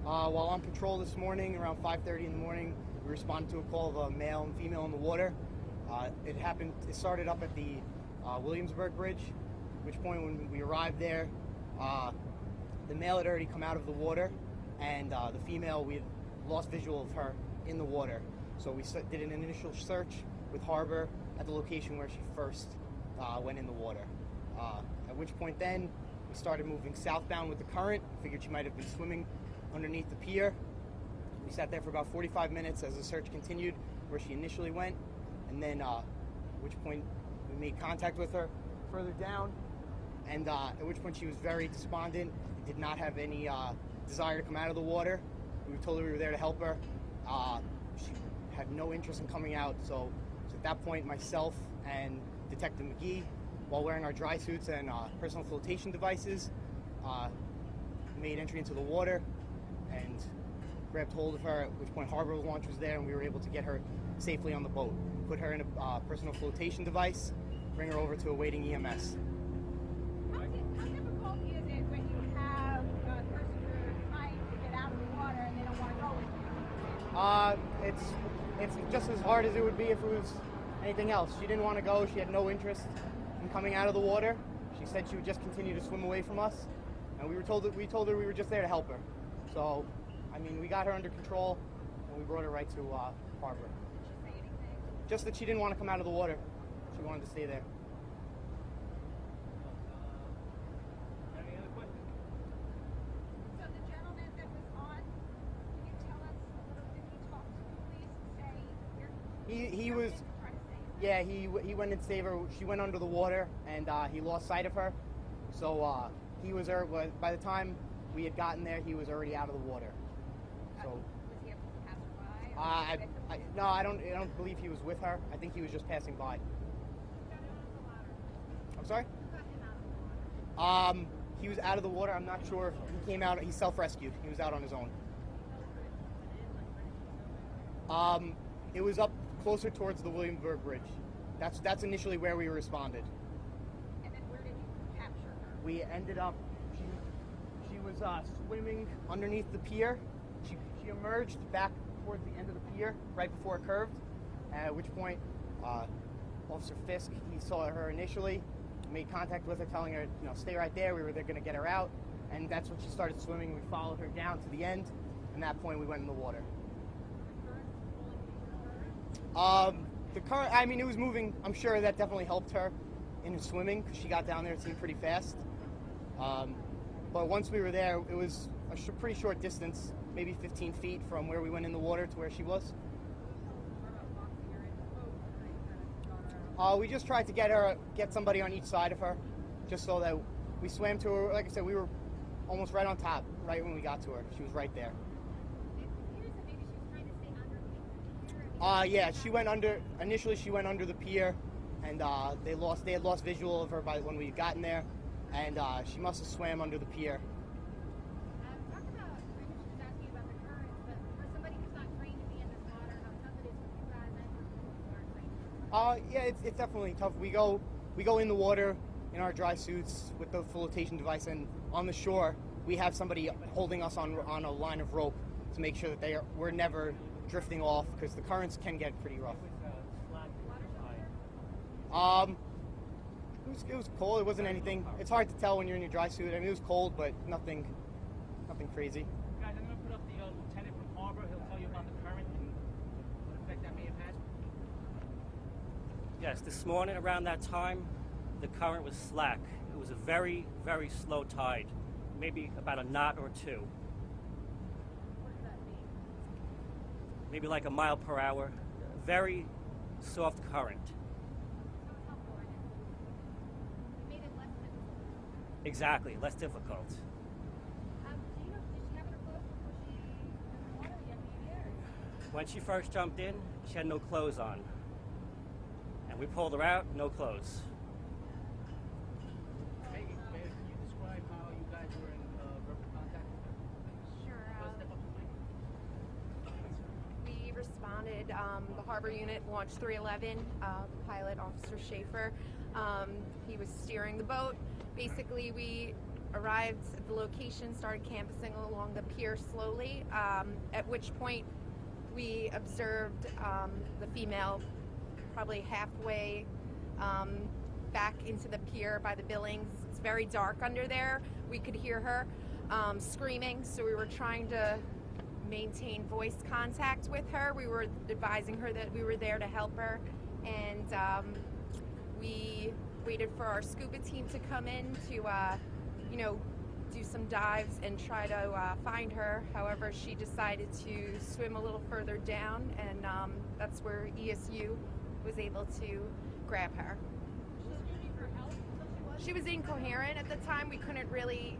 While on patrol this morning, around 5:30 in the morning, we responded to a call of a male and female in the water. It started up at the Williamsburg Bridge, at which point when we arrived there, the male had already come out of the water, and the female, we had lost visual of her in the water. So we did an initial search with Harbor at the location where she first went in the water. At which point then, we started moving southbound with the current. Figured she might have been swimming underneath the pier. We sat there for about 45 minutes as the search continued where she initially went, and then at which point we made contact with her further down, and at which point she was very despondent, did not have any desire to come out of the water. We told her we were there to help her. She had no interest in coming out, so at that point myself and Detective McGee, while wearing our dry suits and personal flotation devices, made entry into the water and grabbed hold of her, at which point Harbor launch was there and we were able to get her safely on the boat, put her in a personal flotation device, bring her over to a waiting EMS. How difficult is it when you have a person who are trying to get out of the water and they don't want to go with you? It's just as hard as it would be if it was anything else. She didn't want to go. She had no interest in coming out of the water. She said she would just continue to swim away from us, and we told her we were just there to help her. So, I mean, we got her under control, and we brought her right to Harbor. Did she say anything? Just that she didn't want to come out of the water. She wanted to stay there. Any other questions? So the gentleman that was on, can you tell us a little bit? He talked to the police and say He was. trying to save her. Yeah, he went and saved her. She went under the water, and he lost sight of her. So he was by the time we had gotten there, he was already out of the water. So Was he able to pass her by? no, I don't believe he was with her. I think he was just passing by. I'm sorry? He was out of the water. I'm not sure. He came out. He self-rescued. He was out on his own. It was up closer towards the Williamsburg Bridge. That's initially where we responded. And then where did you capture her? We ended up. She was swimming underneath the pier. She emerged back towards the end of the pier, right before it curved. At which point, Officer Fisk, he saw her initially, made contact with her, telling her, stay right there. We were there going to get her out, and that's when she started swimming. We followed her down to the end, and at that point, we went in the water. The current, I mean, it was moving. I'm sure that definitely helped her in her swimming because she got down there. It seemed pretty fast. But once we were there, it was a pretty short distance, maybe 15 feet from where we went in the water to where she was. We just tried to get somebody on each side of her, just so that we swam to her. Like I said, we were almost right on top, right when we got to her. She was right there. Yeah, she went under. Initially, she went under the pier, and they had lost visual of her by when we had gotten there, and she must have swam under the pier. Yeah, it's definitely tough. We go in the water in our dry suits with the flotation device, and on the shore we have somebody holding us on a line of rope to make sure that we're never drifting off because the currents can get pretty rough. It was cold. It wasn't anything. It's hard to tell when you're in your dry suit. I mean, it was cold, but nothing crazy. Guys, I'm going to put up the lieutenant from Harbor. He'll tell you about the current and what effect that may have had. Yes, this morning around that time, the current was slack. It was a very, very slow tide, maybe about a knot or two. What does that mean? Maybe like a mile per hour. Very soft current. So it's helpful, and it made it less difficult. Exactly, less difficult. Do you know, did she have her clothes before she went in the water? Do you have any idea? When she first jumped in, she had no clothes on. And we pulled her out, no clothes. Peggy, can you describe how you guys were in verbal contact with her? Sure. Step up to the mic. We responded. The Harbor Unit launched 311. Pilot Officer Schaefer. He was steering the boat. Basically, we arrived at the location, started canvassing along the pier slowly, at which point we observed the female probably halfway back into the pier by the Billings. It's very dark under there. We could hear her screaming, so we were trying to maintain voice contact with her. We were advising her that we were there to help her, and we waited for our scuba team to come in to do some dives and try to find her. However, she decided to swim a little further down, and that's where ESU was able to grab her. She was incoherent at the time. We couldn't really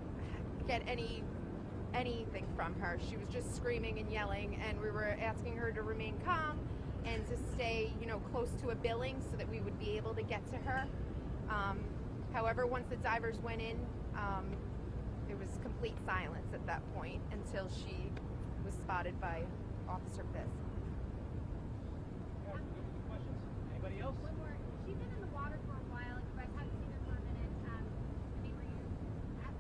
get anything from her. She was just screaming and yelling, and we were asking her to remain calm and to stay, close to a billing so that we would be able to get to her. However, once the divers went in, it was complete silence at that point until she was spotted by Officer Fisk. Questions? Anybody else? One more. She's been in the water for a while. You guys haven't seen her for a minute. Were you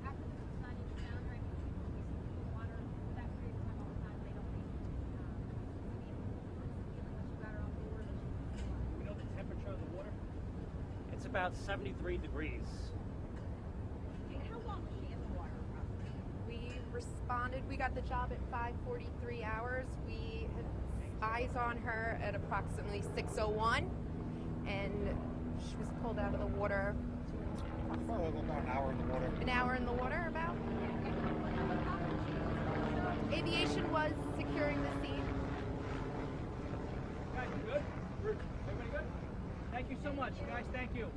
after this was done? You found her. I mean, people who see in the water for that period of time all the time. They don't make feeling that you got her on board. We know the temperature of the water. It's about 73 degrees. How long was she in the water? We responded. We got the job at 5:43 hours. We had eyes on her at approximately 6:01, and she was pulled out of the water. Probably about an hour in the water. An hour in the water, about. Aviation was securing the scene. Guys, you good? Everybody good? Thank you so much, guys. Thank you.